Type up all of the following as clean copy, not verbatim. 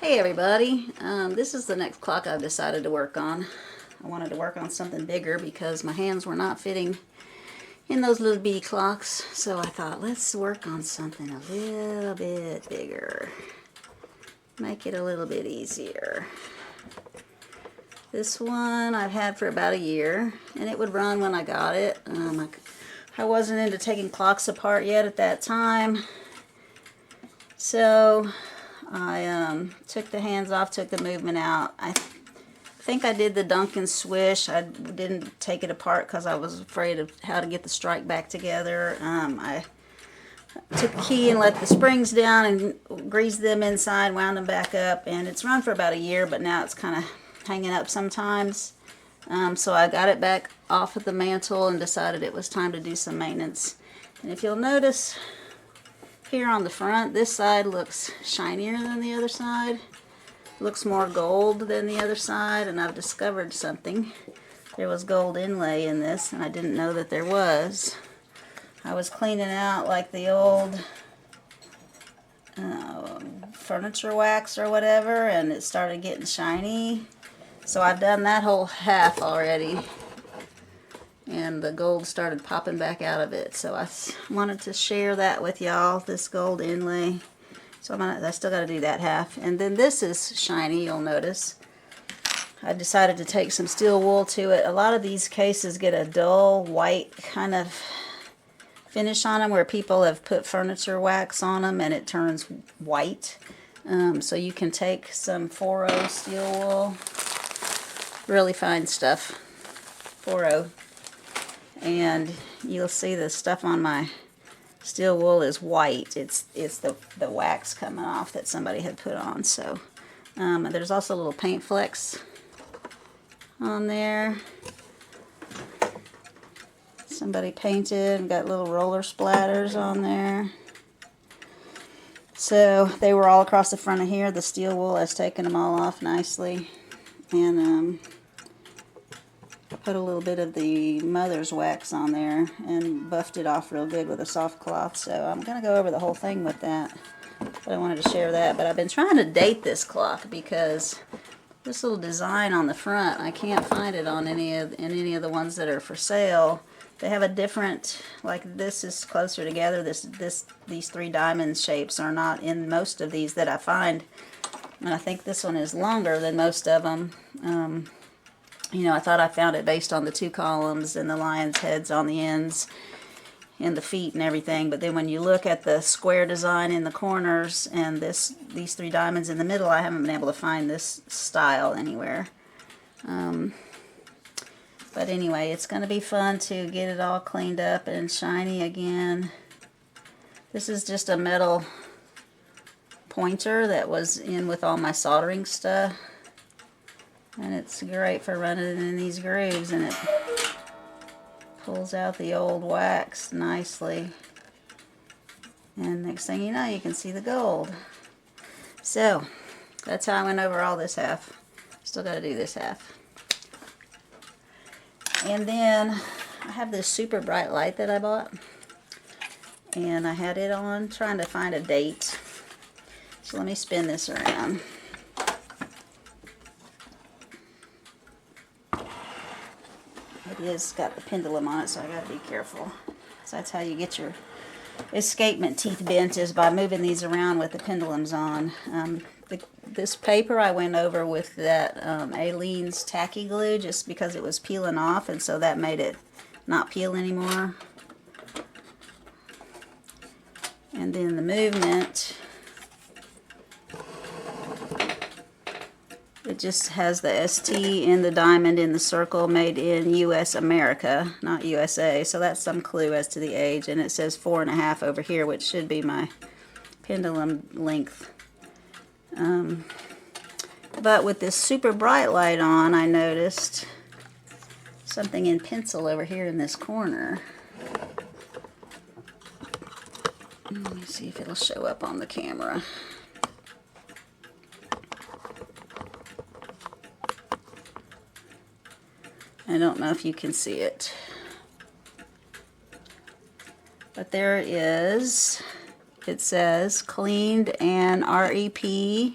Hey everybody, this is the next clock I've decided to work on. I wanted to work on something bigger because my hands were not fitting in those little bitty clocks, so I thought let's work on something a little bit bigger. Make it a little bit easier. This one I've had for about a year, and it would run when I got it. I wasn't into taking clocks apart yet at that time, so I took the hands off, took the movement out. I think I did the dunk and swish. I didn't take it apart because I was afraid of how to get the strike back together. I took the key and let the springs down and greased them inside, wound them back up, and it's run for about a year, but now it's kind of hanging up sometimes. So I got it back off of the mantle and decided it was time to do some maintenance. And if you'll notice here on the front, this side looks shinier than the other side. Looks more gold than the other side, and I've discovered something. There was gold inlay in this, and I didn't know that there was. I was cleaning out like the old furniture wax or whatever, and it started getting shiny. So I've done that whole half already, and the gold started popping back out of it. So I wanted to share that with y'all, this gold inlay. So I still got to do that half. And then this is shiny, you'll notice. I decided to take some steel wool to it. A lot of these cases get a dull white kind of finish on them where people have put furniture wax on them and it turns white. So you can take some 4.0 steel wool, really fine stuff, 4.0, and you'll see the stuff on my steel wool is white. It's the wax coming off that somebody had put on. So there's also little paint flecks on there. Somebody painted and got little roller splatters on there. So they were all across the front of here. The steel wool has taken them all off nicely. And I put a little bit of the mother's wax on there and buffed it off real good with a soft cloth. So I'm going to go over the whole thing with that. But I wanted to share that. But I've been trying to date this clock because this little design on the front, I can't find it on any of the ones that are for sale. They have a different, like this is closer together. These three diamond shapes are not in most of these that I find. And I think this one is longer than most of them. You know, I thought I found it based on the two columns and the lion's heads on the ends and the feet and everything. But then when you look at the square design in the corners and these three diamonds in the middle, I haven't been able to find this style anywhere. But anyway, it's going to be fun to get it all cleaned up and shiny again. This is just a metal pointer that was in with all my soldering stuff. And it's great for running in these grooves, and it pulls out the old wax nicely. And next thing you know, you can see the gold. So, that's how I went over all this half. Still got to do this half. And then I have this super bright light that I bought, and I had it on trying to find a date. So let me spin this around. It is got the pendulum on it, so I got to be careful. So that's how you get your escapement teeth bent, is by moving these around with the pendulums on. This paper I went over with that Aleene's tacky glue just because it was peeling off, and so that made it not peel anymore. And then the movement, it just has the ST in the diamond in the circle, made in US America, not USA. So that's some clue as to the age. And it says 4.5 over here, which should be my pendulum length. But with this super bright light on, I noticed something in pencil over here in this corner. Let me see if it'll show up on the camera. I don't know if you can see it. But there it is. It says cleaned and REP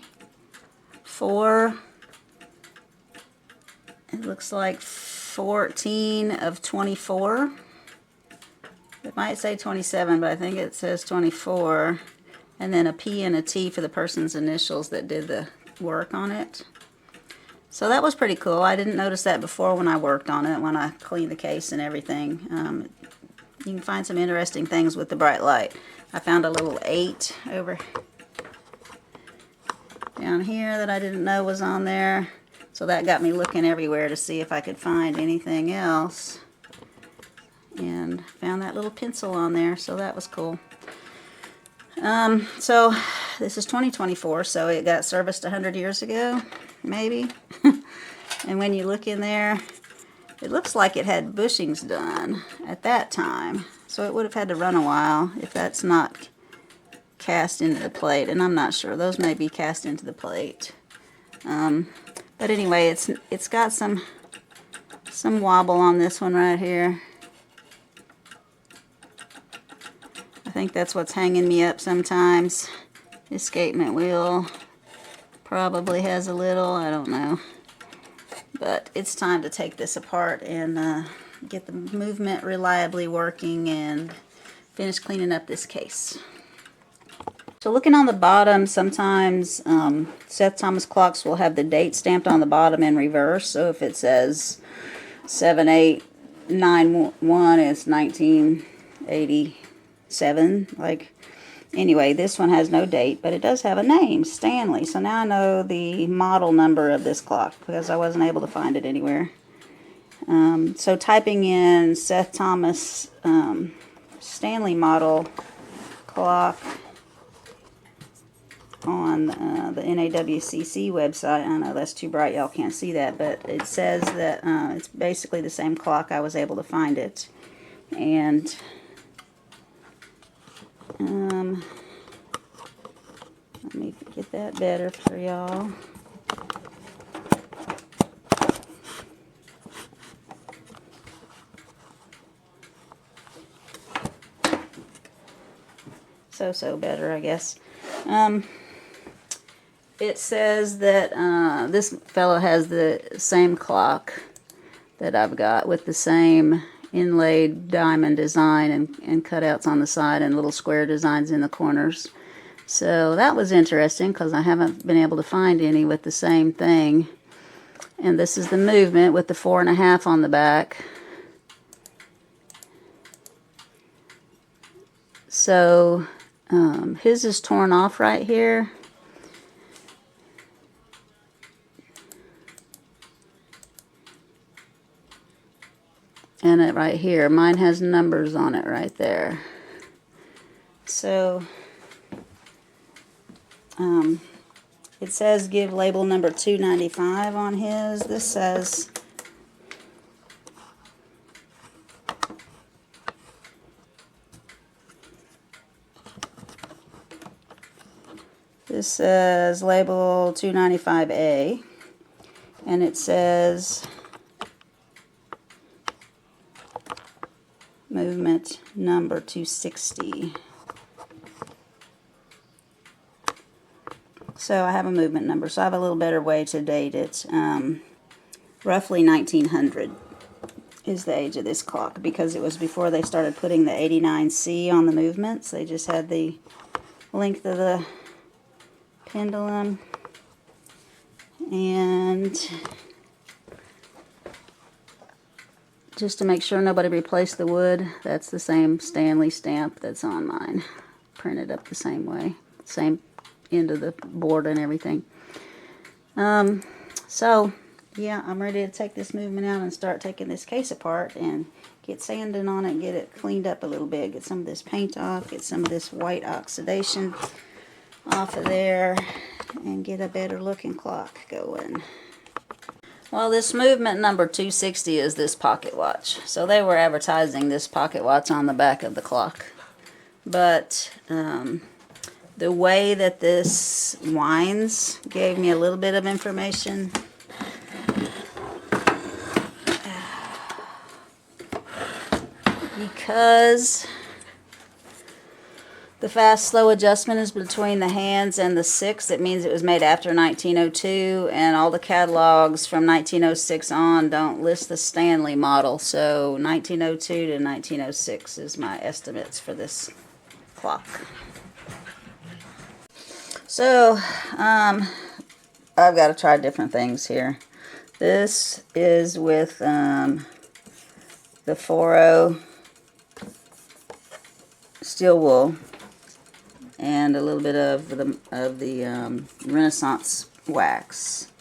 4, it looks like 14 of 24. It might say 27, but I think it says 24. And then a P and a T for the person's initials that did the work on it. So that was pretty cool. I didn't notice that before when I worked on it, when I cleaned the case and everything. You can find some interesting things with the bright light. I found a little 8 over down here that I didn't know was on there. So that got me looking everywhere to see if I could find anything else. And found that little pencil on there, so that was cool. So this is 2024, so it got serviced 100 years ago, maybe. And when you look in there, it looks like it had bushings done at that time. So it would have had to run a while if that's not cast into the plate. And I'm not sure. Those may be cast into the plate. But anyway, it's got some wobble on this one right here. I think that's what's hanging me up sometimes. Escapement wheel probably has a little, I don't know. But it's time to take this apart and get the movement reliably working and finish cleaning up this case. So looking on the bottom, sometimes Seth Thomas clocks will have the date stamped on the bottom in reverse. So if it says 7891, it's 1987. Like, anyway, this one has no date, but it does have a name, Stanley. So now I know the model number of this clock because I wasn't able to find it anywhere. So typing in Seth Thomas Stanley model clock on the NAWCC website. I know that's too bright, y'all can't see that, but it says that it's basically the same clock. I was able to find it. And let me get that better for y'all. So better, I guess. It says that this fellow has the same clock that I've got with the same inlaid diamond design and cutouts on the side and little square designs in the corners. So that was interesting because I haven't been able to find any with the same thing. And this is the movement with the 4.5 on the back. So his is torn off right here. And it right here, mine has numbers on it right there. So it says give label number 295 on his. This says label 295A, and it says movement number 260. So I have a movement number, so I have a little better way to date it. Roughly 1900 is the age of this clock, because it was before they started putting the 89C on the movements. They just had the length of the pendulum. And just to make sure nobody replaced the wood, that's the same Stanley stamp that's on mine. Printed up the same way. Same end of the board and everything. So, yeah, I'm ready to take this movement out and start taking this case apart and get sanding on it and get it cleaned up a little bit. Get some of this paint off, get some of this white oxidation off of there, and get a better looking clock going. Well, this movement number 260 is this pocket watch. So they were advertising this pocket watch on the back of the clock. But the way that this winds gave me a little bit of information. Because The fast-slow adjustment is between the hands and the 6. It means it was made after 1902, and all the catalogs from 1906 on don't list the Stanley model. So 1902 to 1906 is my estimates for this clock. So, I've got to try different things here. This is with the 4.0 steel wool and a little bit of the Renaissance wax.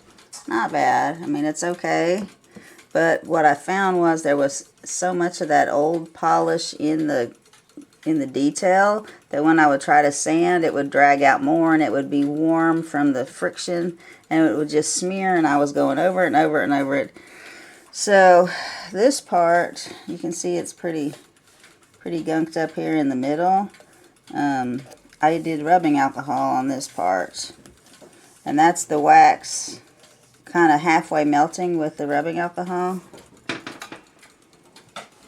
Not bad. I mean, it's okay. But what I found was there was so much of that old polish in the detail that when I would try to sand, it would drag out more, and it would be warm from the friction, and it would just smear, and I was going over it and over it and over it. So this part, you can see it's pretty gunked up here in the middle. I did rubbing alcohol on this part, and that's the wax kind of halfway melting with the rubbing alcohol.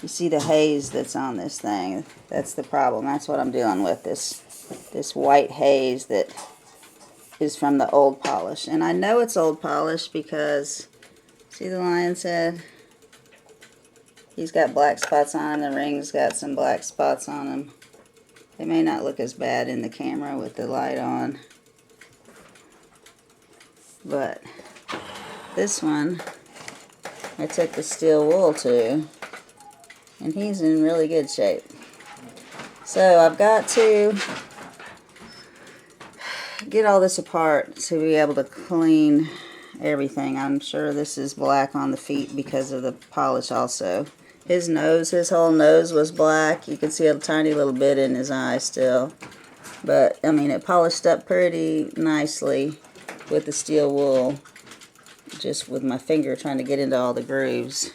You see the haze that's on this thing. That's the problem. That's what I'm dealing with, this white haze that is from the old polish. And I know it's old polish because, see the lion's head? He's got black spots on him. The ring's got some black spots on him. They may not look as bad in the camera with the light on. But this one, I took the steel wool to, and he's in really good shape. So I've got to get all this apart to be able to clean everything. I'm sure this is black on the feet because of the polish also. His nose, his whole nose was black. You can see a tiny little bit in his eye still. But, I mean, it polished up pretty nicely with the steel wool. Just with my finger trying to get into all the grooves.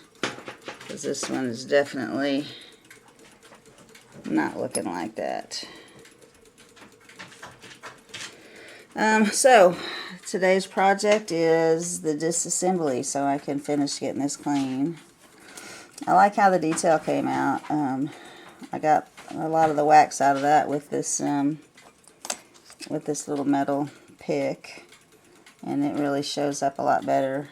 Because this one is definitely not looking like that. So, today's project is the disassembly, so I can finish getting this clean. I like how the detail came out. I got a lot of the wax out of that with this little metal pick, and it really shows up a lot better.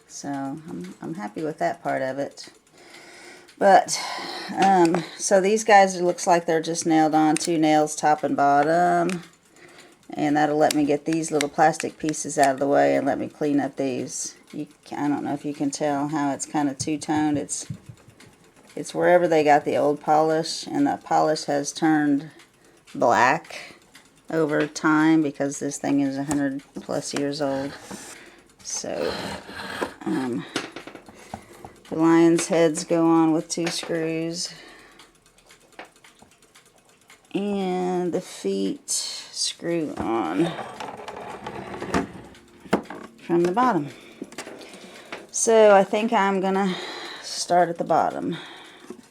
So I'm happy with that part of it. But so these guys, it looks like they're just nailed on, 2 nails top and bottom, and that'll let me get these little plastic pieces out of the way and let me clean up these. I don't know if you can tell how it's kind of two-toned. It's wherever they got the old polish, and the polish has turned black over time because this thing is 100 plus years old. So the lion's heads go on with 2 screws, and the feet screw on from the bottom. So I think I'm gonna start at the bottom.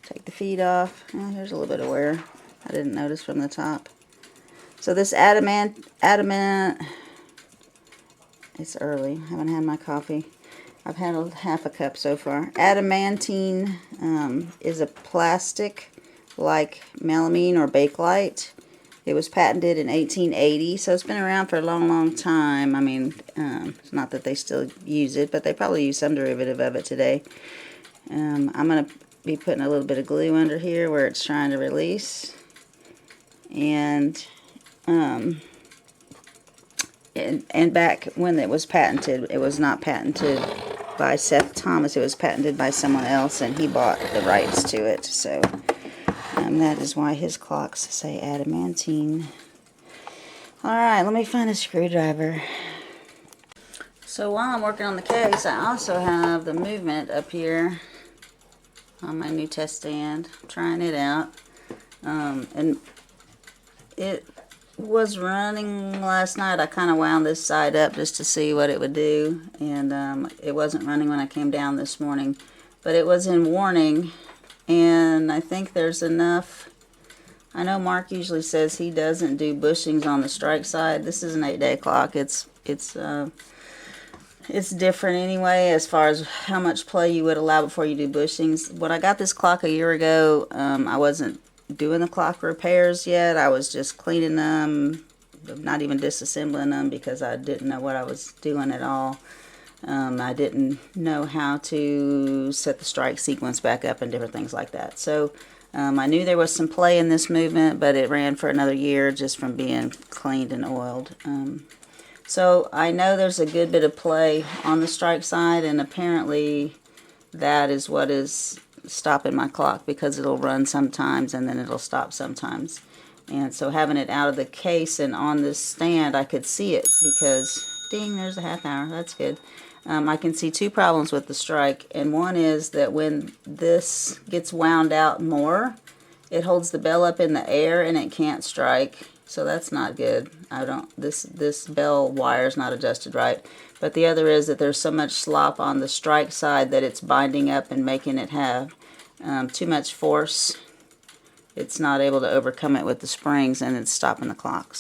Take the feet off. Oh, here's a little bit of wear I didn't notice from the top. So this adamant, it's early. I haven't had my coffee. I've had half a cup so far. Adamantine is a plastic like melamine or bakelite. It was patented in 1880, so it's been around for a long, long time. I mean, it's not that they still use it, but they probably use some derivative of it today. I'm going to be putting a little bit of glue under here where it's trying to release. And back when it was patented, it was not patented by Seth Thomas. It was patented by someone else, and he bought the rights to it. So that is why his clocks say adamantine. Alright, let me find a screwdriver. So while I'm working on the case, I also have the movement up here on my new test stand. I'm trying it out. And it was running last night. I kind of wound this side up just to see what it would do. And it wasn't running when I came down this morning. But it was in warning. And I think there's enough. I know Mark usually says he doesn't do bushings on the strike side. This is an 8-day clock. It's different anyway as far as how much play you would allow before you do bushings. When I got this clock a year ago, I wasn't doing the clock repairs yet. I was just cleaning them, not even disassembling them because I didn't know what I was doing at all. I didn't know how to set the strike sequence back up and different things like that. So I knew there was some play in this movement, but it ran for another year just from being cleaned and oiled. So I know there's a good bit of play on the strike side, and apparently that is what is stopping my clock, because it'll run sometimes and then it'll stop sometimes. And so having it out of the case and on this stand, I could see it because, ding, there's a half hour. That's good. I can see two problems with the strike, and one is that when this gets wound out more, it holds the bell up in the air and it can't strike. So that's not good. This bell wire is not adjusted right. But the other is that there's so much slop on the strike side that it's binding up and making it have too much force. It's not able to overcome it with the springs, and it's stopping the clock.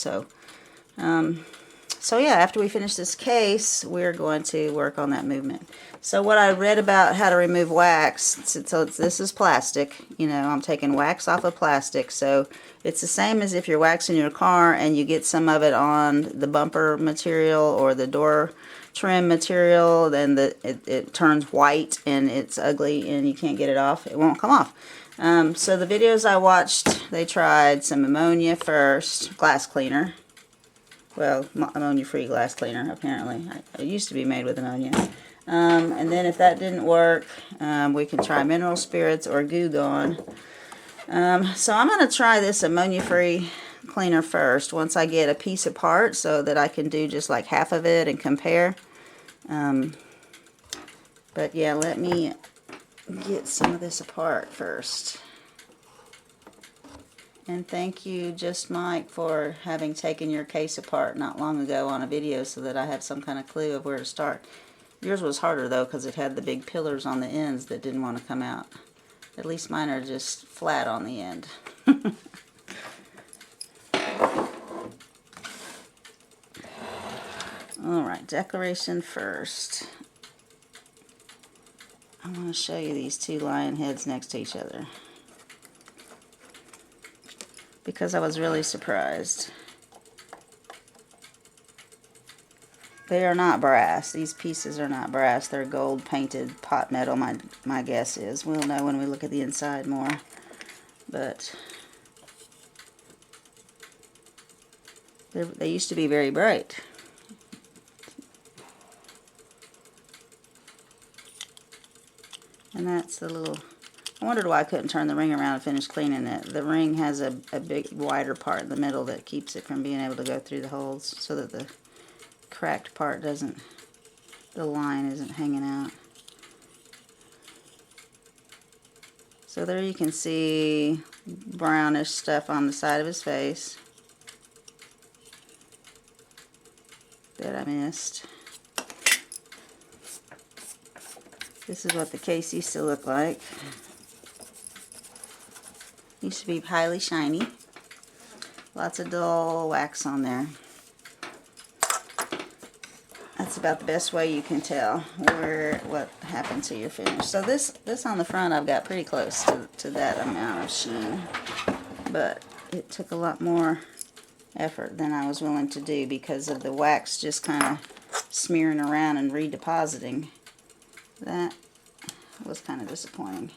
So yeah, after we finish this case, we're going to work on that movement. So what I read about how to remove wax, so this is plastic. You know, I'm taking wax off of plastic. So it's the same as if you're waxing your car and you get some of it on the bumper material or the door trim material, then it turns white and it's ugly and you can't get it off. It won't come off. So the videos I watched, they tried some ammonia first, glass cleaner. Well, ammonia-free glass cleaner, apparently. It used to be made with ammonia. And then if that didn't work, we can try mineral spirits or Goo Gone. So I'm going to try this ammonia-free cleaner first, once I get a piece apart, so that I can do just like half of it and compare. But yeah, let me get some of this apart first. And thank you, Just Mike, for having taken your case apart not long ago on a video so that I have some kind of clue of where to start. Yours was harder though, because it had the big pillars on the ends that didn't want to come out. At least mine are just flat on the end. Alright, declaration first. I want to show you these two lion heads next to each other, because I was really surprised. They are not brass. These pieces are not brass. They're gold painted pot metal, my guess is. We'll know when we look at the inside more. But they used to be very bright. And that's the little... I wondered why I couldn't turn the ring around and finish cleaning it. The ring has a big wider part in the middle that keeps it from being able to go through the holes, so that the cracked part doesn't, the line isn't hanging out. So there you can see brownish stuff on the side of his face that I missed. This is what the case used to look like. Used to be highly shiny. Lots of dull wax on there. That's about the best way you can tell what happened to your finish. So this on the front, I've got pretty close to that amount of sheen. But it took a lot more effort than I was willing to do, because of the wax just kind of smearing around and redepositing. That was kind of disappointing.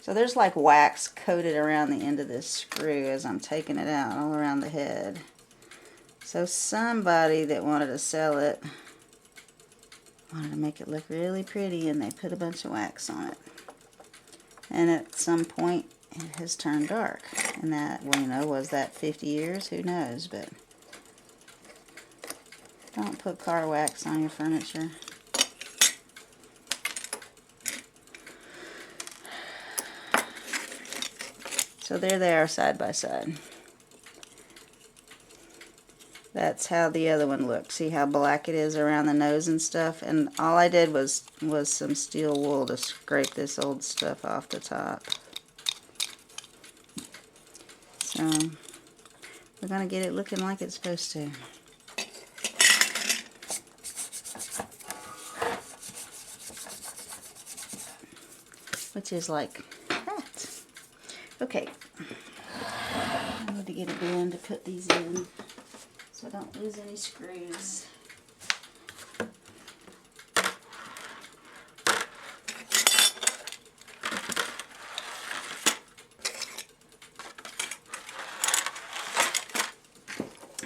So there's like wax coated around the end of this screw as I'm taking it out, all around the head. So somebody that wanted to sell it wanted to make it look really pretty, and they put a bunch of wax on it. And at some point it has turned dark. And that, well, you know, was that 50 years? Who knows? But don't put car wax on your furniture. So there they are, side by side. That's how the other one looked. See how black it is around the nose and stuff? And all I did was some steel wool to scrape this old stuff off the top. So we're going to get it looking like it's supposed to. Which is like that. Okay. get a bin to put these in so I don't lose any screws.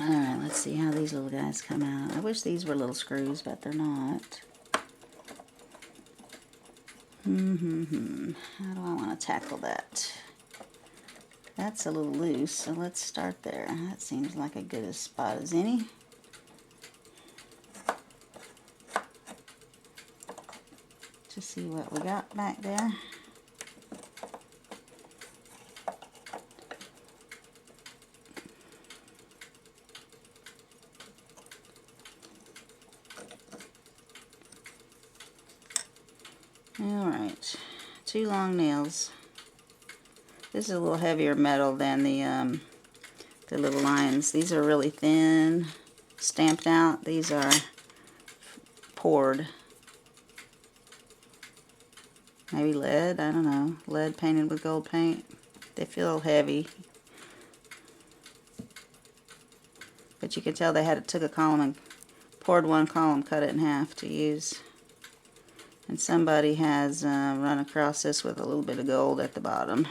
Alright, let's see how these little guys come out. I wish these were little screws, but they're not. How do I want to tackle that? That's a little loose, so let's start there. That seems like a good a spot as any. To see what we got back there. Alright, 2 long nails. This is a little heavier metal than the little lines. These are really thin, stamped out. These are poured. Maybe lead, I don't know. Lead painted with gold paint. They feel heavy. But you can tell they took a column and poured one column, cut it in half to use. And somebody has run across this with a little bit of gold at the bottom.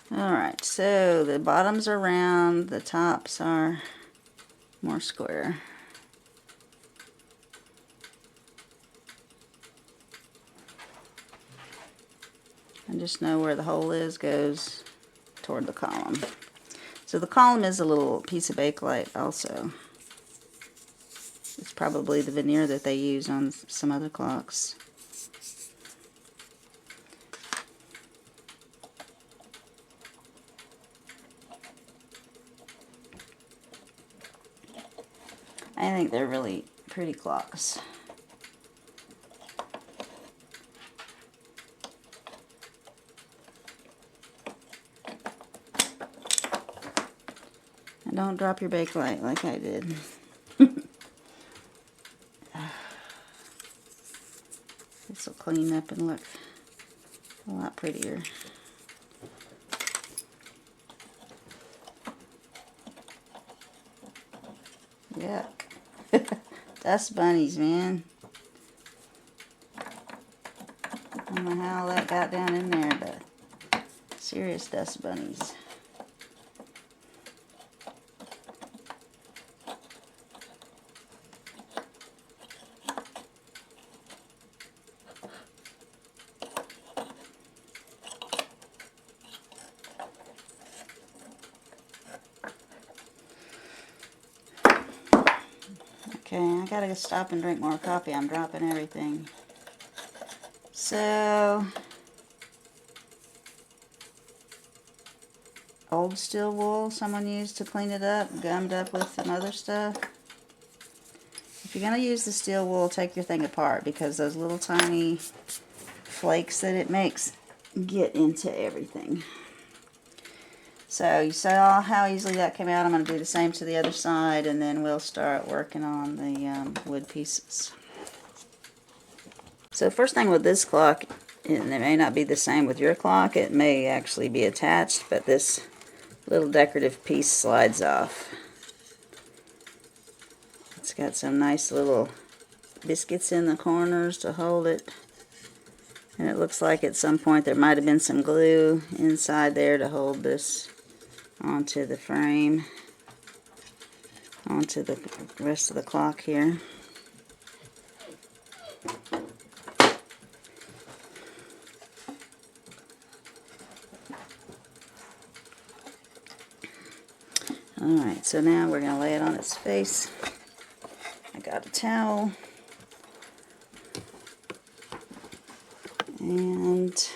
Alright, so the bottoms are round, the tops are more square. And just know where the hole is goes toward the column. So the column is a little piece of bakelite also. It's probably the veneer that they use on some other clocks. I think they're really pretty clocks. And don't drop your bakelite like I did. This will clean up and look a lot prettier. Yuck. Dust bunnies, man. I don't know how that got down in there, but serious dust bunnies. Okay, I gotta stop and drink more coffee. I'm dropping everything. So, old steel wool someone used to clean it up, gummed up with some other stuff. If you're gonna use the steel wool, take your thing apart because those little tiny flakes that it makes get into everything. So you saw how easily that came out. I'm going to do the same to the other side, and then we'll start working on the wood pieces. So first thing with this clock, and it may not be the same with your clock, it may actually be attached, but this little decorative piece slides off. It's got some nice little biscuits in the corners to hold it. And it looks like at some point there might have been some glue inside there to hold this onto the frame, onto the rest of the clock here. Alright, so now we're going to lay it on its face. I got a towel. And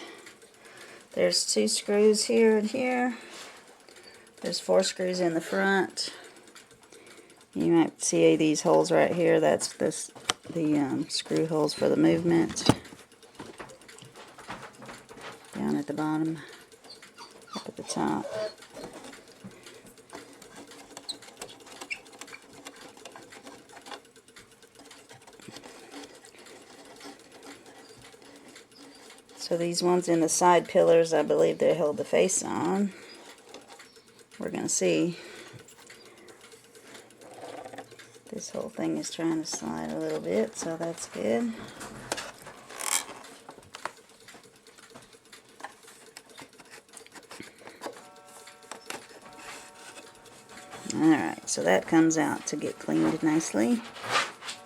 there's 2 screws here and here. There's 4 screws in the front. You might see these holes right here. That's this the screw holes for the movement down at the bottom, up at the top. So these ones in the side pillars, I believe they hold the face on. We're going to see. This whole thing is trying to slide a little bit, so that's good. Alright, so that comes out to get cleaned nicely. You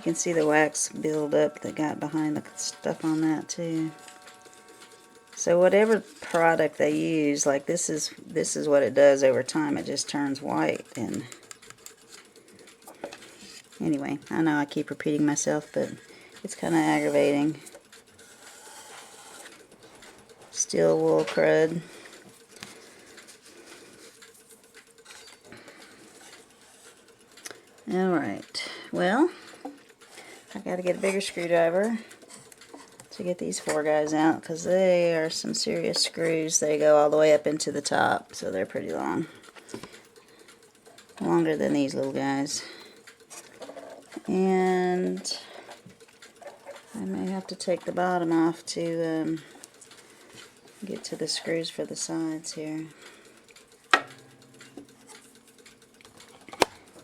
can see the wax build up that got behind the stuff on that too. So whatever product they use, like this is what it does over time. It just turns white. And anyway, I know I keep repeating myself, but it's kind of aggravating. Steel wool crud. Alright, well, I gotta get a bigger screwdriver to get these four guys out, because they are some serious screws. They go all the way up into the top, so they're pretty long. Longer than these little guys. And I may have to take the bottom off to get to the screws for the sides here.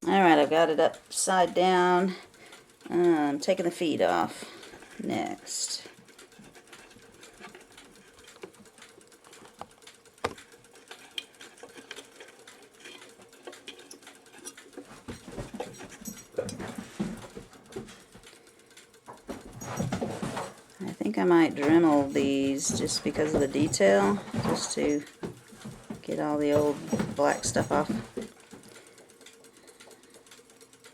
Alright, I've got it upside down. I'm taking the feet off next. I think I might Dremel these just because of the detail, just to get all the old black stuff off.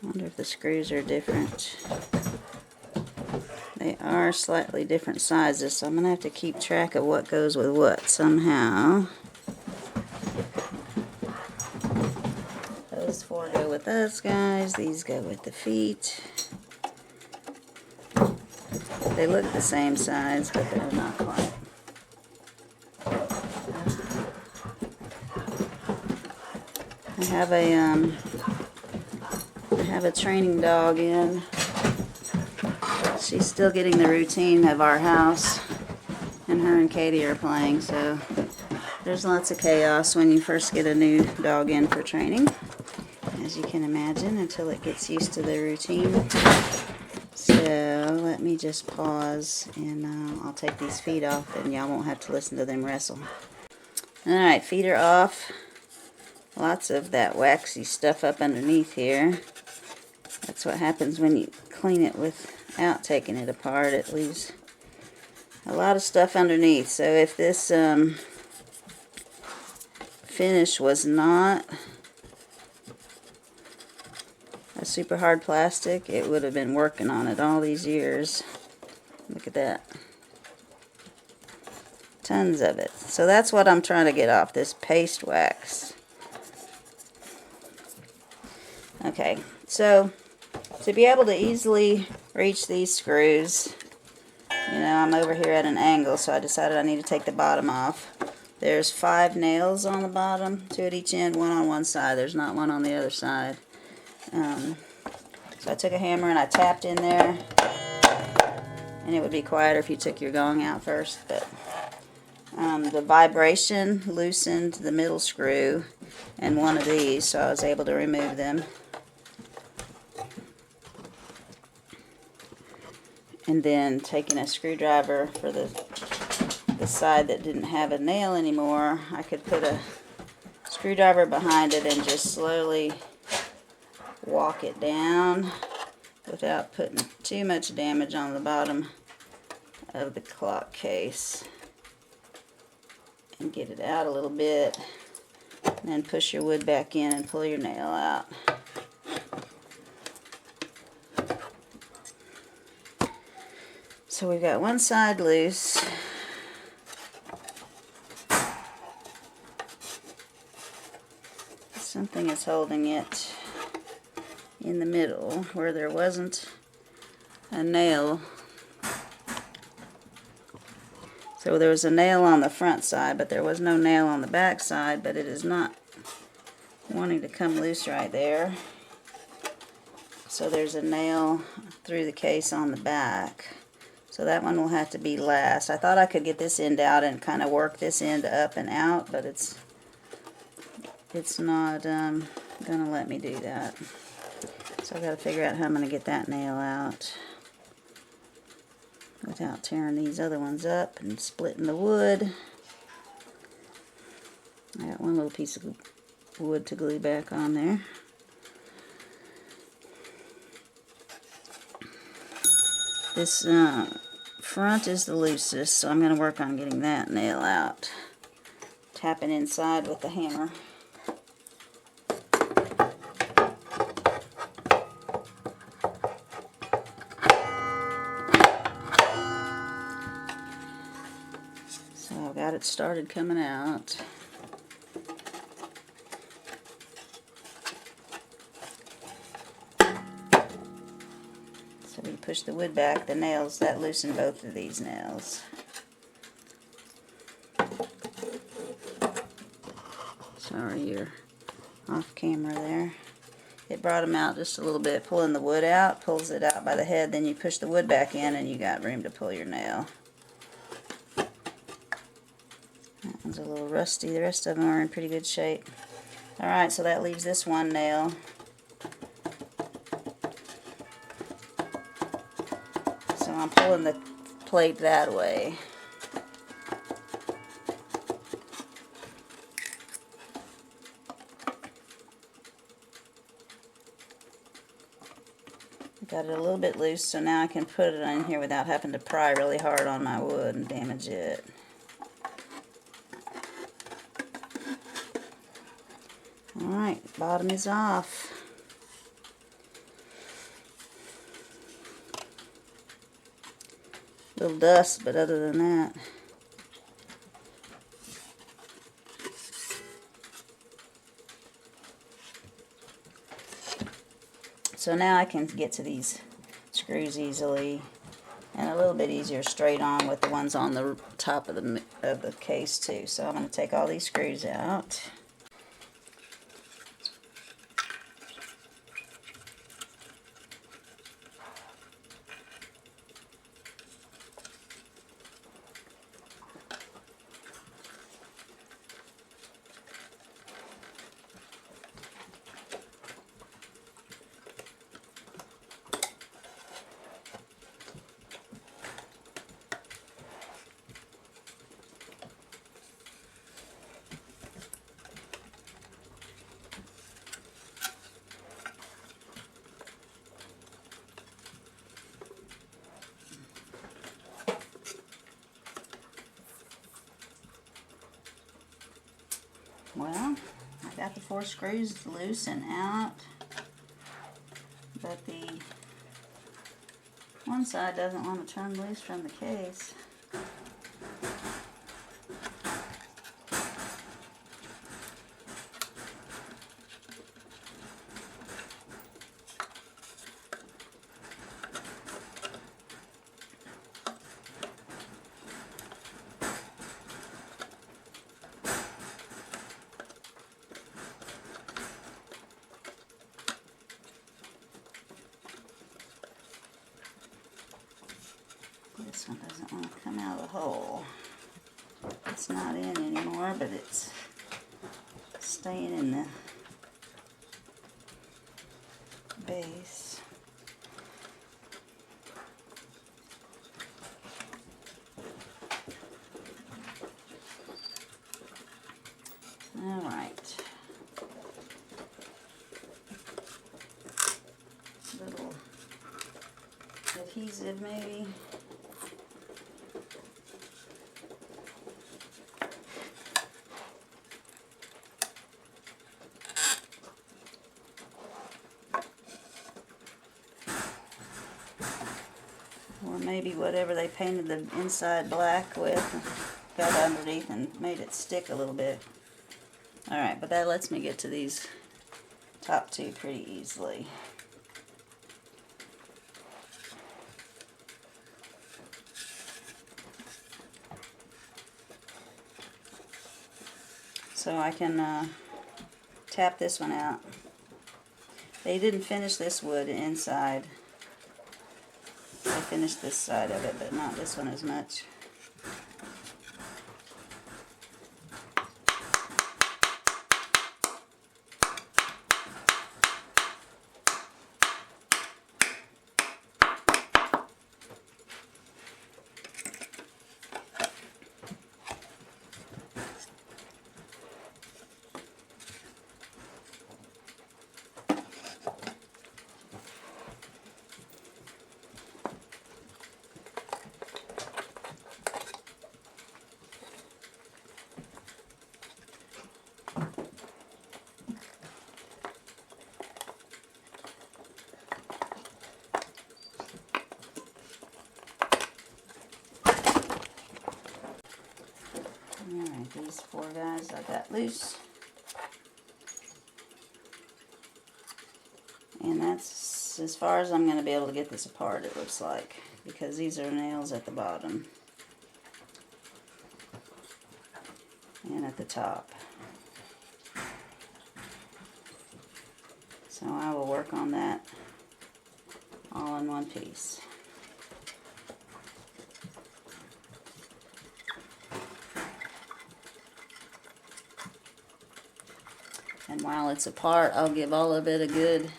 I wonder if the screws are different. They are slightly different sizes, so I'm going to have to keep track of what goes with what somehow. Those four go with those guys, these go with the feet. They look the same size, but they're not quite. I have a training dog in. She's still getting the routine of our house, and her and Katie are playing, so there's lots of chaos when you first get a new dog in for training, as you can imagine, until it gets used to the routine. So let me just pause, and I'll take these feet off, and y'all won't have to listen to them wrestle. Alright, feet are off. Lots of that waxy stuff up underneath here. That's what happens when you clean it without taking it apart. It leaves a lot of stuff underneath. So if this finish was not a super hard plastic, it would have been working on it all these years. Look at that. Tons of it. So that's what I'm trying to get off, this paste wax. Okay, so to be able to easily reach these screws, you know, I'm over here at an angle, so I decided I need to take the bottom off. There's 5 nails on the bottom, 2 at each end, 1 on one side. There's not one on the other side. So I took a hammer and I tapped in there, and it would be quieter if you took your gong out first, but the vibration loosened the middle screw and one of these, so I was able to remove them. And then taking a screwdriver for the side that didn't have a nail anymore, I could put a screwdriver behind it and just slowly walk it down without putting too much damage on the bottom of the clock case. And get it out a little bit, and then push your wood back in and pull your nail out. So we've got one side loose. Something is holding it in the middle where there wasn't a nail. So there was a nail on the front side, but there was no nail on the back side, but it is not wanting to come loose right there. So there's a nail through the case on the back. So that one will have to be last. I thought I could get this end out and kind of work this end up and out, but it's not gonna let me do that. So I got to figure out how I'm gonna get that nail out without tearing these other ones up and splitting the wood. I got one little piece of wood to glue back on there. This front is the loosest, so I'm going to work on getting that nail out. Tapping inside with the hammer. So I've got it started coming out. So we push the wood back, the nails, that loosen both of these nails. Sorry, you're off camera there. It brought them out just a little bit, pulling the wood out, pulls it out by the head, then you push the wood back in and you got room to pull your nail. That one's a little rusty, the rest of them are in pretty good shape. Alright, so that leaves this one nail. So I'm pulling the plate that way. Got it a little bit loose, so now I can put it in here without having to pry really hard on my wood and damage it. Alright, bottom is off. Little dust, but other than that. So now I can get to these screws easily, and a little bit easier straight on with the ones on the top of the case too. So I'm going to take all these screws out. Well, I got the 4 screws loose and out, but the one side doesn't want to turn loose from the case. This one doesn't want to come out of the hole. It's not in anymore, but it's staying in the base. All right. Little adhesive maybe. Or maybe whatever they painted the inside black with, got underneath and made it stick a little bit. Alright, but that lets me get to these top 2 pretty easily. so I can tap this one out. They didn't finish this wood inside. They finished this side of it, but not this one as much. Alright, these 4 guys I got loose. And that's as far as I'm going to be able to get this apart, it looks like, because these are nails at the bottom and at the top. So I will work on that all in one piece. And while it's apart, I'll give all of it a good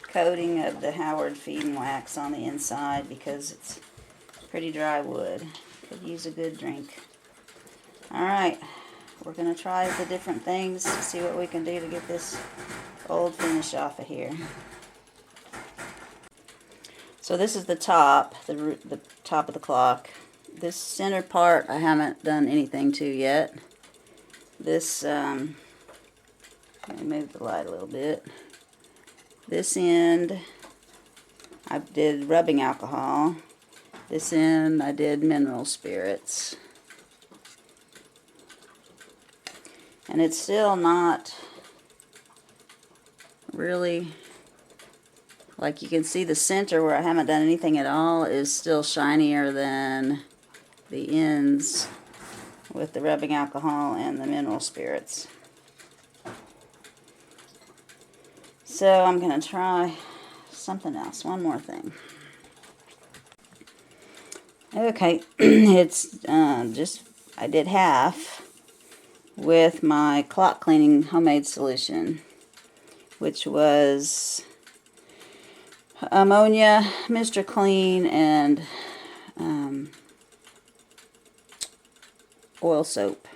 coating of the Howard feed and wax on the inside because it's pretty dry wood. Could use a good drink. Alright, we're going to try the different things to see what we can do to get this old finish off of here. So this is the top, the top of the clock. This center part I haven't done anything to yet. This, let me move the light a little bit. This end, I did rubbing alcohol. This end, I did mineral spirits. And it's still not really, like you can see the center where I haven't done anything at all is still shinier than the ends with the rubbing alcohol and the mineral spirits. So I'm going to try something else, one more thing. Okay, it's I did half with my clock cleaning homemade solution, which was ammonia, Mr. Clean, and oil soap,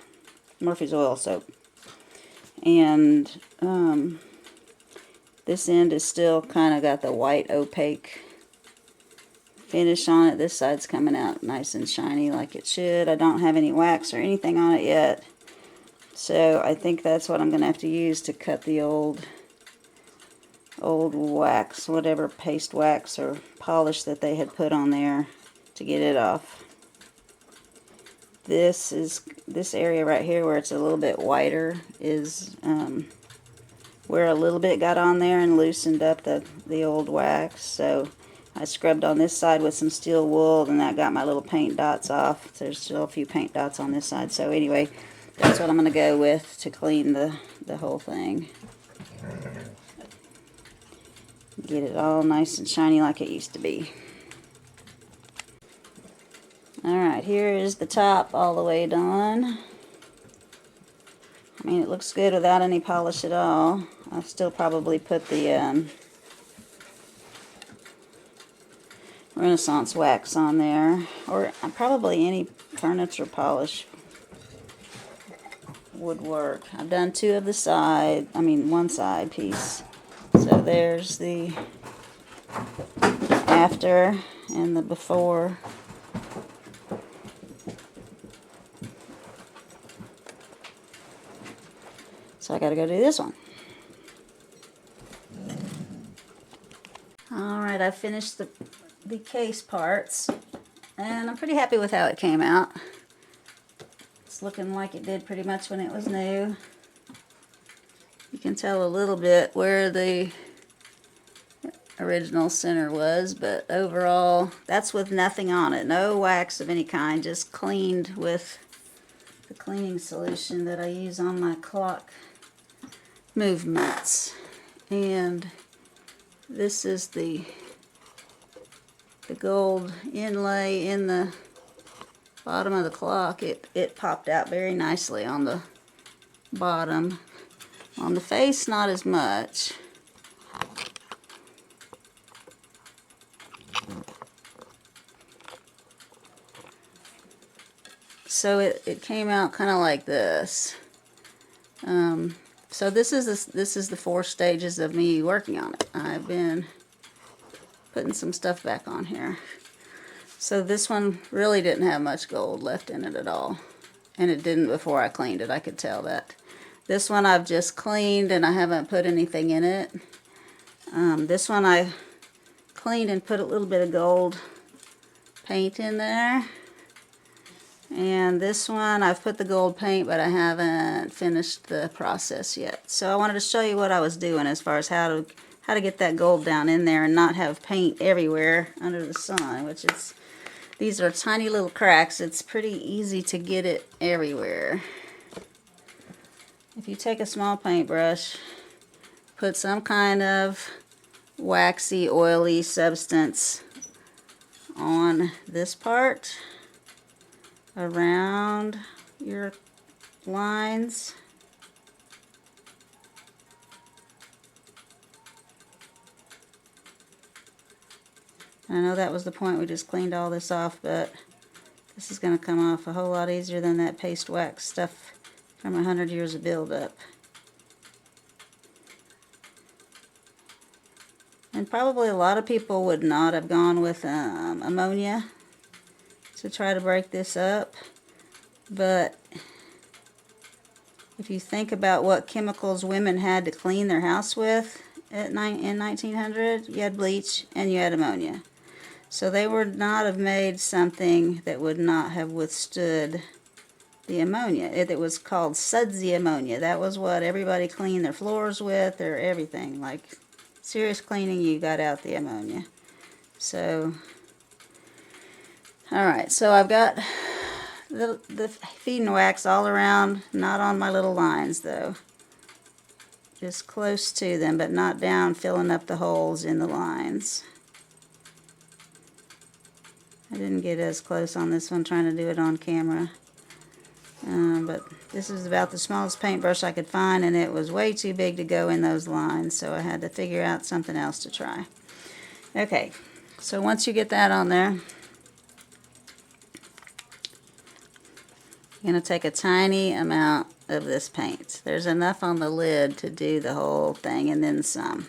Murphy's oil soap. And this end is still kind of got the white opaque finish on it. This side's coming out nice and shiny like it should. I don't have any wax or anything on it yet. So I think that's what I'm going to have to use to cut the old wax, whatever paste wax or polish that they had put on there to get it off. This area right here where it's a little bit whiter is where a little bit got on there and loosened up the old wax. So I scrubbed on this side with some steel wool, and that got my little paint dots off. There's still a few paint dots on this side. So anyway, that's what I'm going to go with to clean the whole thing. Get it all nice and shiny like it used to be. Alright, here is the top all the way done. I mean, it looks good without any polish at all. I'll still probably put the Renaissance wax on there, or probably any furniture polish would work. I've done one side piece. So there's the after and the before. So I gotta go do this one. Alright, I finished the case parts, and I'm pretty happy with how it came out. It's looking like it did pretty much when it was new. You can tell a little bit where the original center was, but overall, that's with nothing on it. No wax of any kind, just cleaned with the cleaning solution that I use on my clock movements. And this is the gold inlay in the bottom of the clock. It popped out very nicely on the bottom. On the face, not as much. So it came out kind of like this. So this is the 4 stages of me working on it. I've been putting some stuff back on here. So this one really didn't have much gold left in it at all. And it didn't before I cleaned it, I could tell that. This one I've just cleaned and I haven't put anything in it. This one I cleaned and put a little bit of gold paint in there. And this one I've put the gold paint, but I haven't finished the process yet. So I wanted to show you what I was doing as far as how to get that gold down in there and not have paint everywhere under the sun, which is, these are tiny little cracks. It's pretty easy to get it everywhere. If you take a small paintbrush, put some kind of waxy, oily substance on this part, around your lines. I know that was the point, we just cleaned all this off, but this is going to come off a whole lot easier than that paste wax stuff from 100 years of buildup. And probably a lot of people would not have gone with ammonia to try to break this up, but if you think about what chemicals women had to clean their house with in 1900, you had bleach and you had ammonia. So they would not have made something that would not have withstood the ammonia. It was called sudsy ammonia. That was what everybody cleaned their floors with, or everything. Like serious cleaning, you got out the ammonia. So alright, so I've got the feeding wax all around, not on my little lines though. Just close to them, but not down, filling up the holes in the lines. I didn't get as close on this one, trying to do it on camera. But this is about the smallest paintbrush I could find, and it was way too big to go in those lines, so I had to figure out something else to try. Okay, so once you get that on there, you're going to take a tiny amount of this paint. There's enough on the lid to do the whole thing, and then some.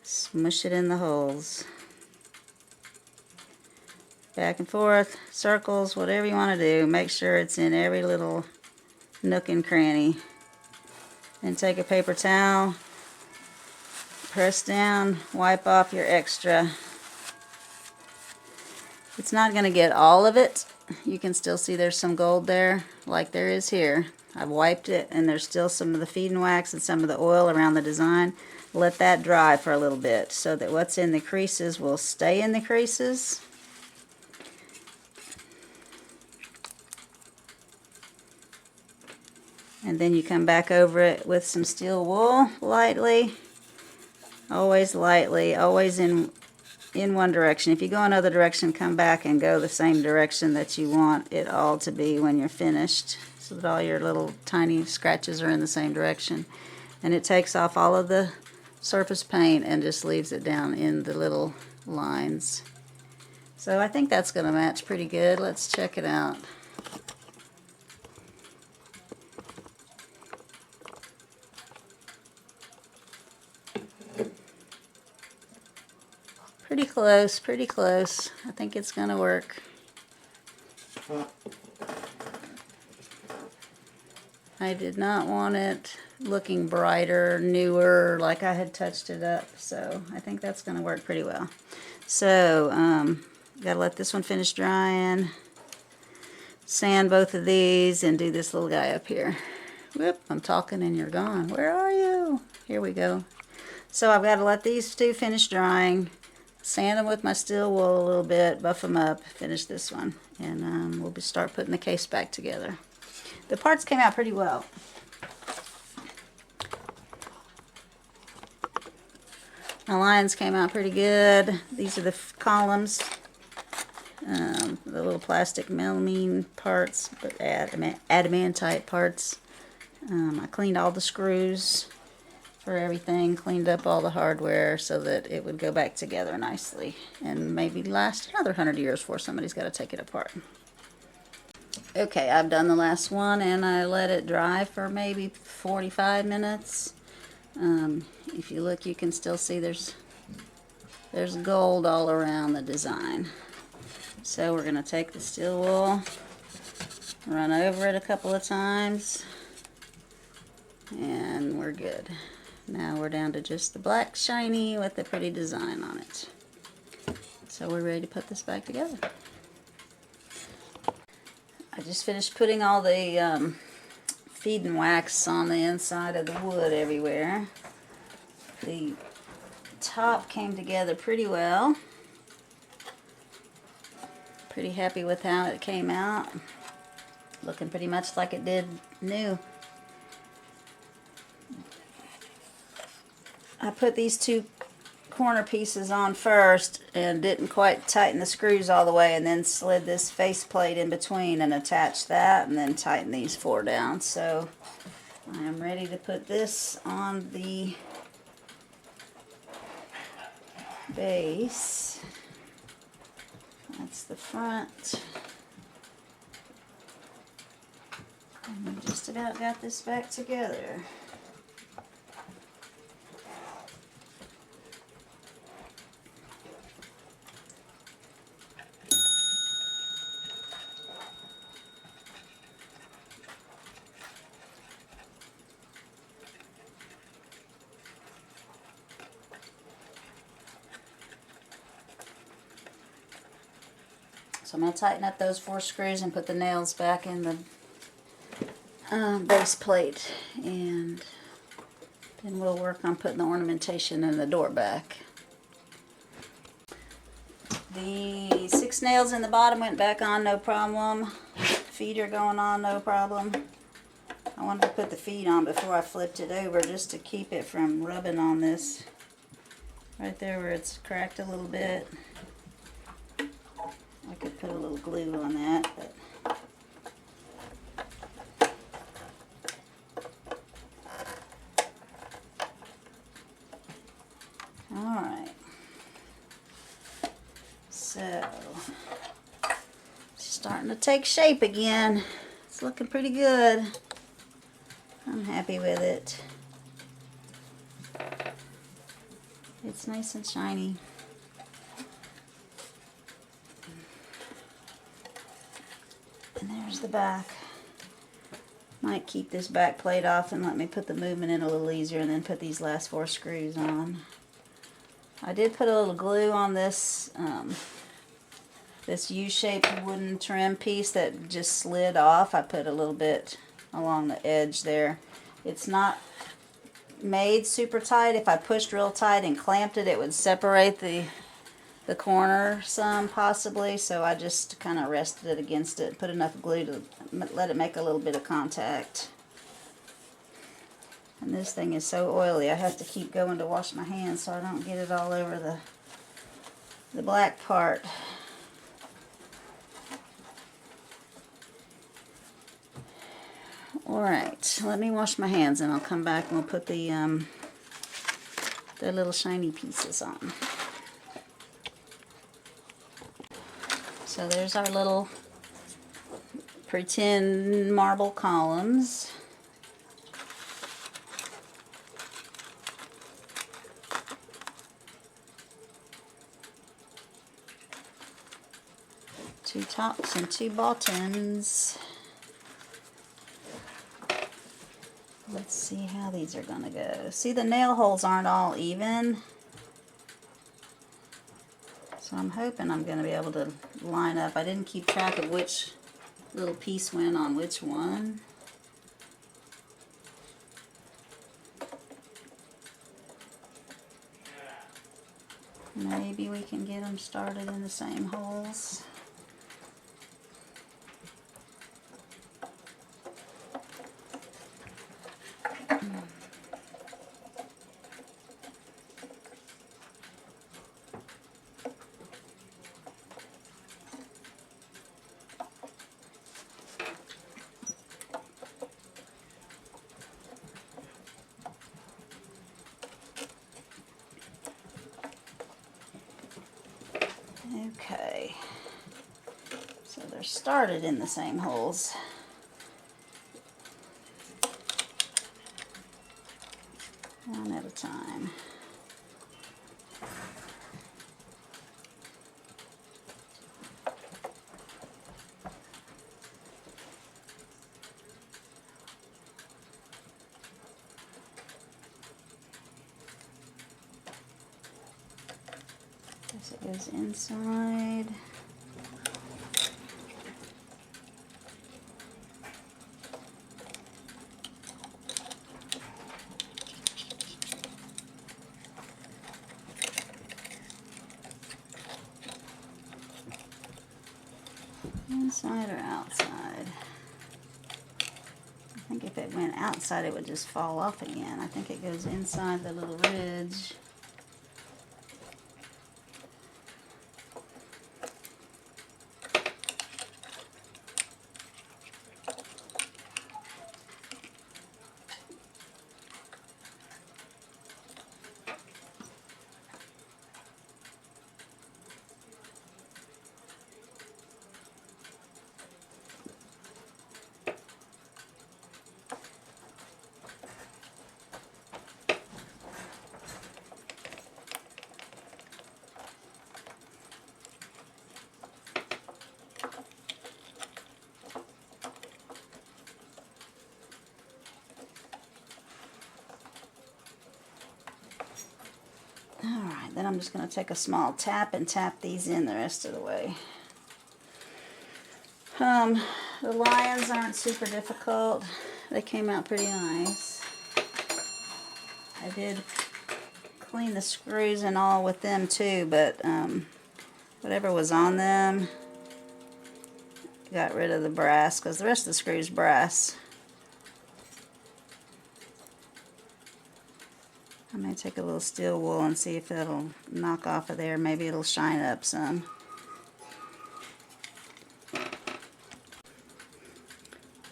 Smush it in the holes. Back and forth, circles, whatever you want to do. Make sure it's in every little nook and cranny. Then take a paper towel, press down, wipe off your extra. It's not going to get all of it. You can still see there's some gold there, like there is here. I've wiped it, and there's still some of the feeding wax and some of the oil around the design. Let that dry for a little bit so that what's in the creases will stay in the creases. And then you come back over it with some steel wool, lightly. Always lightly, always in one direction. If you go another direction, come back and go the same direction that you want it all to be when you're finished, so that all your little tiny scratches are in the same direction. And it takes off all of the surface paint and just leaves it down in the little lines. So I think that's going to match pretty good. Let's check it out. Pretty close, pretty close. I think it's going to work. I did not want it looking brighter, newer, like I had touched it up. So I think that's going to work pretty well. So, got to let this one finish drying. Sand both of these and do this little guy up here. Whoop, I'm talking and you're gone. Where are you? Here we go. So I've got to let these two finish drying. sand them with my steel wool a little bit, buff them up, finish this one, and we'll start putting the case back together. The parts came out pretty well. My lines came out pretty good. These are the columns, the little plastic melamine parts, but adamantite parts. I cleaned all the screws for everything, cleaned up all the hardware so that it would go back together nicely and maybe last another 100 years before somebody's got to take it apart. Okay, I've done the last one and I let it dry for maybe 45 minutes. If you look, you can still see there's gold all around the design. So we're going to take the steel wool, run over it a couple of times, and we're good. Now we're down to just the black shiny with the pretty design on it. So we're ready to put this back together. I just finished putting all the feed and wax on the inside of the wood everywhere. The top came together pretty well. Pretty happy with how it came out. Looking pretty much like it did new. I put these two corner pieces on first and didn't quite tighten the screws all the way, and then slid this face plate in between and attached that, and then tighten these four down. So I am ready to put this on the base. That's the front. And we just about got this back together. So I'm going to tighten up those 4 screws and put the nails back in the base plate, and then we'll work on putting the ornamentation in the door back. The 6 nails in the bottom went back on, no problem. Feet are going on, no problem. I wanted to put the feet on before I flipped it over just to keep it from rubbing on this right there where it's cracked a little bit. I could put a little glue on that, but alright. So it's starting to take shape again. It's looking pretty good. I'm happy with it. It's nice and shiny. And there's the back. Might keep this back plate off and let me put the movement in a little easier, and then put these last 4 screws on. I did put a little glue on this this U-shaped wooden trim piece that just slid off. I put a little bit along the edge there. It's not made super tight. If I pushed real tight and clamped it, it would separate the corner some possibly, so I just kind of rested it against it, put enough glue to let it make a little bit of contact. And this thing is so oily, I have to keep going to wash my hands so I don't get it all over the black part. Alright, let me wash my hands and I'll come back and we'll put the little shiny pieces on. So there's our little pretend marble columns. Two tops and 2 bottoms. Let's see how these are going to go. See, the nail holes aren't all even. So I'm hoping I'm going to be able to line up. I didn't keep track of which little piece went on which one. Maybe we can get them started in the same holes. Okay, so they're started in the same holes. One at a time. Guess it goes inside. Inside or outside? I think if it went outside it would just fall off again. I think it goes inside the little ridge. Alright, then I'm just going to take a small tap and tap these in the rest of the way. The lions aren't super difficult. They came out pretty nice. I did clean the screws and all with them too, but whatever was on them, got rid of the brass because the rest of the screws brass. I may take a little steel wool and see if that'll knock off of there. Maybe it'll shine up some.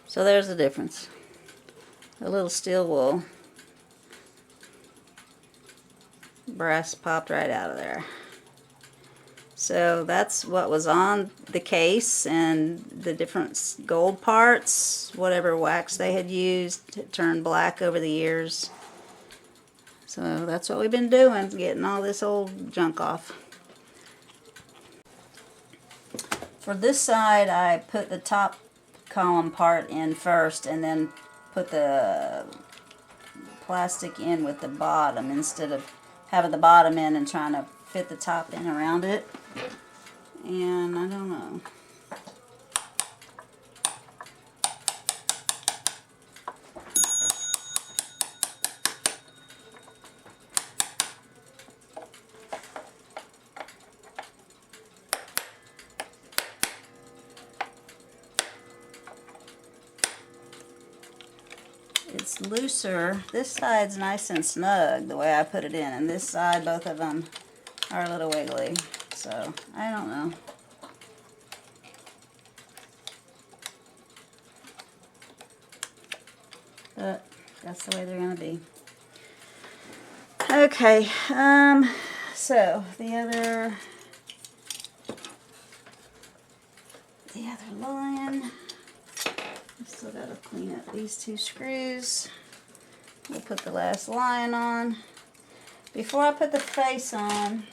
So there's the difference. A little steel wool. Brass popped right out of there. So that's what was on the case, and the different gold parts, whatever wax they had used, it turned black over the years. So that's what we've been doing, getting all this old junk off. For this side, I put the top column part in first and then put the plastic in with the bottom instead of having the bottom in and trying to fit the top in around it. And I don't know. It's looser. This side's nice and snug the way I put it in, and this side, both of them are a little wiggly. So I don't know. But that's the way they're gonna be. Okay, so the other lion. Still gotta clean up these two screws. We'll put the last lion on. Before I put the face on,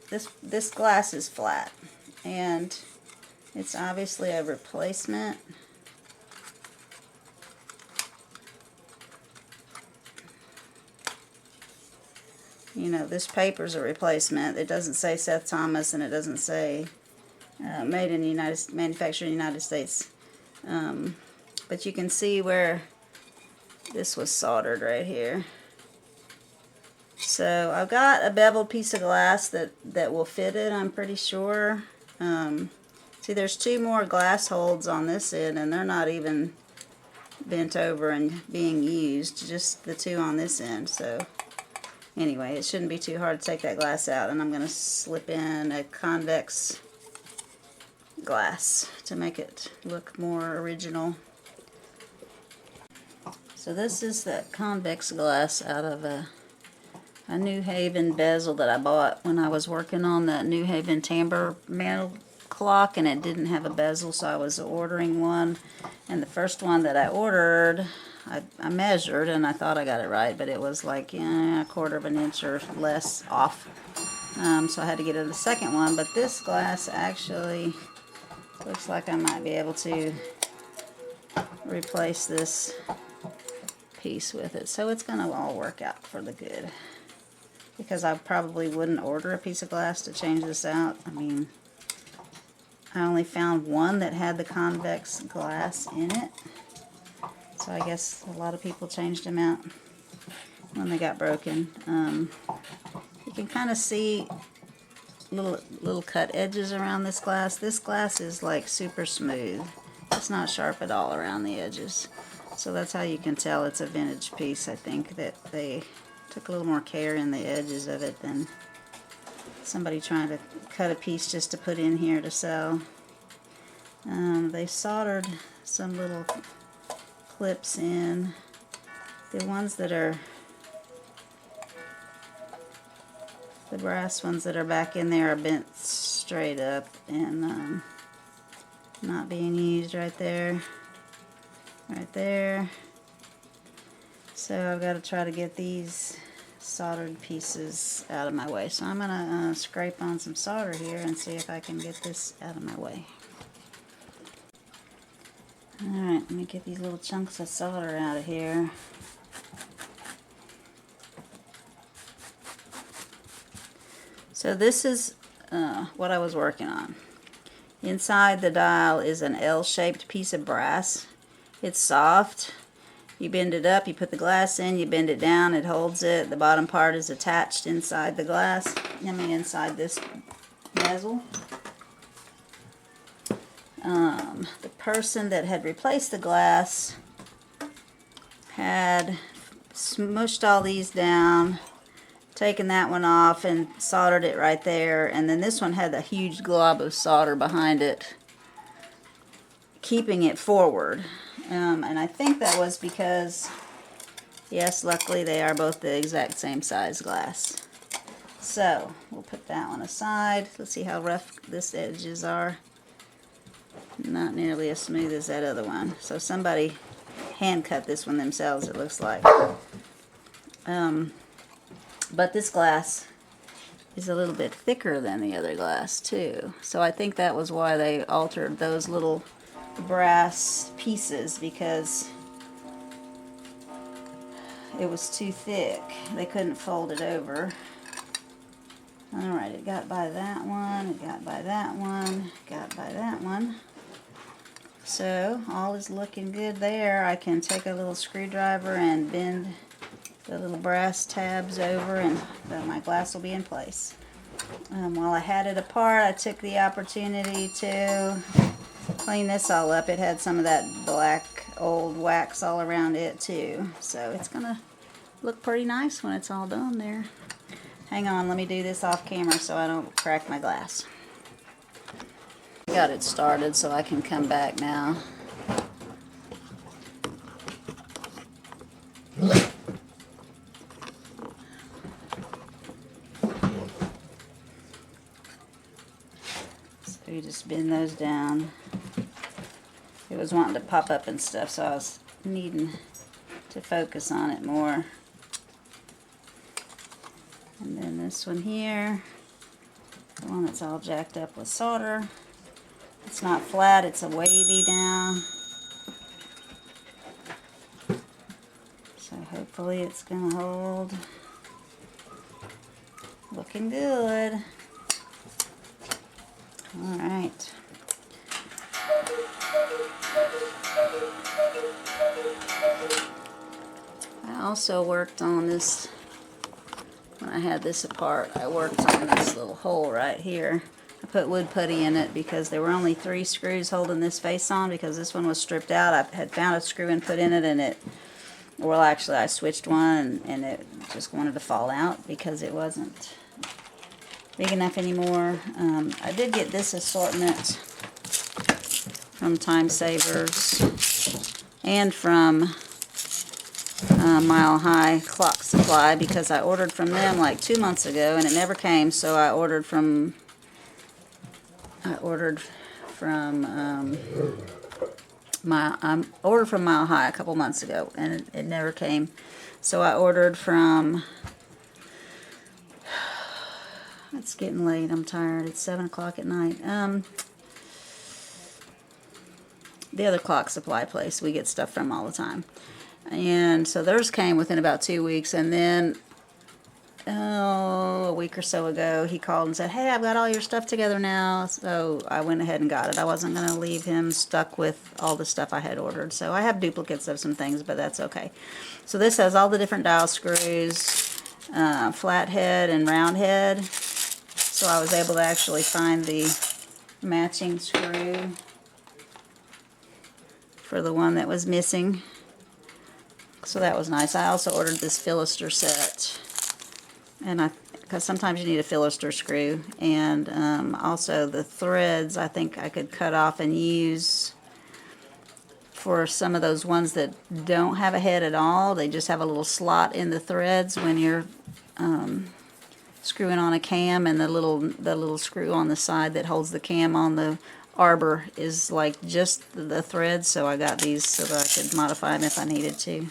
this glass is flat, and it's obviously a replacement. You know, this paper's a replacement. It doesn't say Seth Thomas, and it doesn't say made in the manufactured in the United States. But you can see where this was soldered right here. So I've got a beveled piece of glass that will fit it, I'm pretty sure. See, there's two more glass holds on this end, and they're not even bent over and being used, just the two on this end. So anyway, it shouldn't be too hard to take that glass out, and I'm going to slip in a convex glass to make it look more original. So this is that convex glass out of a New Haven bezel that I bought when I was working on that New Haven timbre mantle clock, and it didn't have a bezel, so I was ordering one. And the first one that I ordered, I measured and I thought I got it right, but it was like a quarter of an inch or less off. So I had to get a second one, but this glass actually looks like I might be able to replace this piece with it. So it's going to all work out for the good, because I probably wouldn't order a piece of glass to change this out. I mean, I only found one that had the convex glass in it, so I guess a lot of people changed them out when they got broken. You can kind of see little cut edges around this glass. This glass is like super smooth. It's not sharp at all around the edges. So that's how you can tell it's a vintage piece. I think that they took a little more care in the edges of it than somebody trying to cut a piece just to put in here to sell. They soldered some little clips in. The ones that are, the brass ones that are back in there are bent straight up and not being used right there. Right there. So I've got to try to get these soldered pieces out of my way. So I'm going to scrape on some solder here and see if I can get this out of my way. Alright, let me get these little chunks of solder out of here. So this is what I was working on. Inside the dial is an L-shaped piece of brass. It's soft. You bend it up, you put the glass in, you bend it down, it holds it. The bottom part is attached inside the glass, inside this bezel. The person that had replaced the glass had smushed all these down, taken that one off and soldered it right there, and then this one had a huge glob of solder behind it, keeping it forward. And I think that was because, yes, luckily they are both the exact same size glass. So we'll put that one aside. Let's see how rough this edges are. Not nearly as smooth as that other one. So somebody hand cut this one themselves, it looks like. But this glass is a little bit thicker than the other glass too. So I think that was why they altered those little brass pieces, because it was too thick. They couldn't fold it over. Alright, it got by that one, it got by that one, got by that one. So all is looking good there. I can take a little screwdriver and bend the little brass tabs over, and my glass will be in place. While I had it apart, I took the opportunity to clean this all up. It had some of that black old wax all around it too. So it's going to look pretty nice when it's all done there. Hang on, let me do this off camera so I don't crack my glass. Got it started, so I can come back now. So you just bend those down. It was wanting to pop up and stuff, so I was needing to focus on it more. And then this one here, the one that's all jacked up with solder. It's not flat, it's a wavy down. So hopefully it's going to hold. Looking good. Alright. I also worked on this when I had this apart, I worked on this little hole right here. I put wood putty in it because there were only 3 screws holding this face on, because this one was stripped out. I had found a screw and put in it, and well, actually I switched one and it just wanted to fall out because it wasn't big enough anymore. I did get this assortment from Time Savers and from Mile High Clock Supply, because I ordered from them like 2 months ago and it never came, so I ordered from Mile High a couple months ago and it never came. So I ordered from, it's getting late, I'm tired, it's 7 o'clock at night. The other clock supply place we get stuff from all the time. And so theirs came within about 2 weeks, and then a week or so ago he called and said, hey, I've got all your stuff together now. So I went ahead and got it. I wasn't going to leave him stuck with all the stuff I had ordered. So I have duplicates of some things, but that's okay. So this has all the different dial screws, flathead and round head. So I was able to actually find the matching screw for the one that was missing. So that was nice. I also ordered this Philister set, and because sometimes you need a Philister screw, and also the threads I think I could cut off and use for some of those ones that don't have a head at all. They just have a little slot in the threads when you're screwing on a cam, and the little screw on the side that holds the cam on the arbor is like just the threads. So I got these so that I could modify them if I needed to.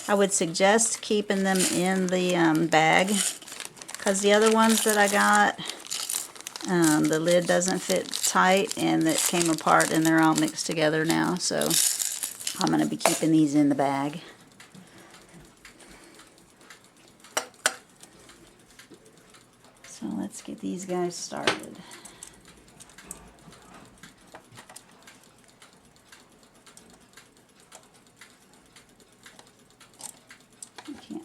I would suggest keeping them in the bag, because the other ones that I got, the lid doesn't fit tight and it came apart and they're all mixed together now. So I'm going to be keeping these in the bag. So let's get these guys started.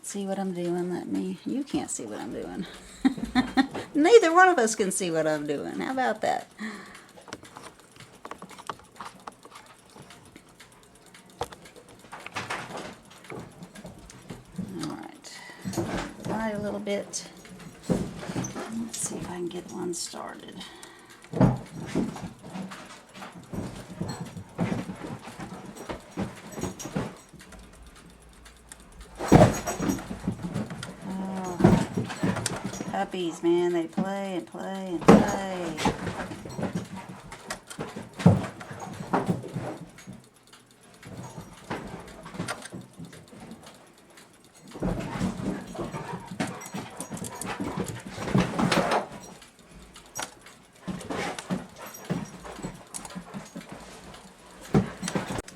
See what I'm doing. You can't see what I'm doing. Neither one of us can see what I'm doing. How about that? Alright. Right a little bit. Let's see if I can get one started. Puppies, man, they play and play and play.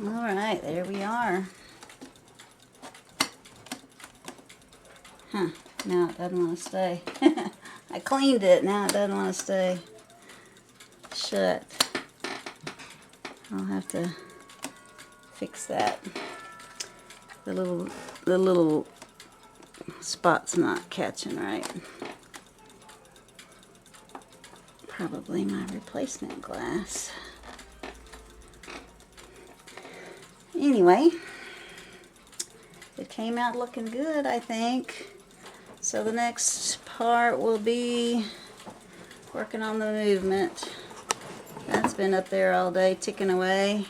All right, there we are. Huh. Now it doesn't want to stay. I cleaned it, now it doesn't want to stay shut. I'll have to fix that. The little spot's not catching right. Probably my replacement glass. Anyway, it came out looking good, I think. So the next part will be working on the movement. That's been up there all day ticking away.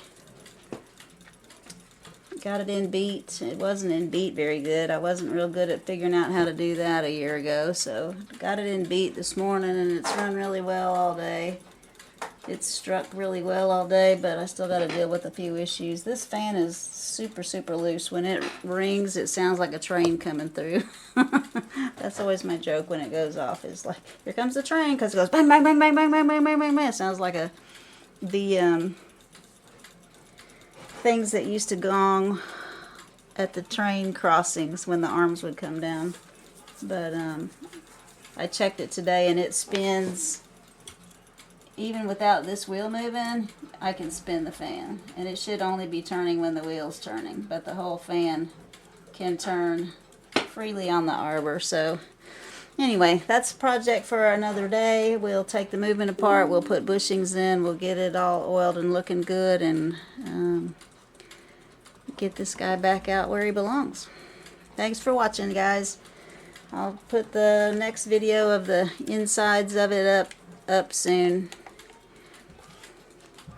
Got it in beat. It wasn't in beat very good. I wasn't real good at figuring out how to do that a year ago. So got it in beat this morning, and it's run really well all day. It's struck really well all day, but I still got to deal with a few issues. This fan is super, super loose. When it rings, it sounds like a train coming through. That's always my joke when it goes off. Is like, here comes the train, because it goes bang, bang, bang, bang, bang, bang, bang, bang, bang, bang. It sounds like the things that used to gong at the train crossings when the arms would come down. But I checked it today, and it spins. Even without this wheel moving, I can spin the fan. And it should only be turning when the wheel's turning. But the whole fan can turn freely on the arbor. So Anyway, that's a project for another day. We'll take the movement apart, we'll put bushings in, we'll get it all oiled and looking good, and get this guy back out where he belongs. Thanks for watching, guys. I'll put the next video of the insides of it up soon.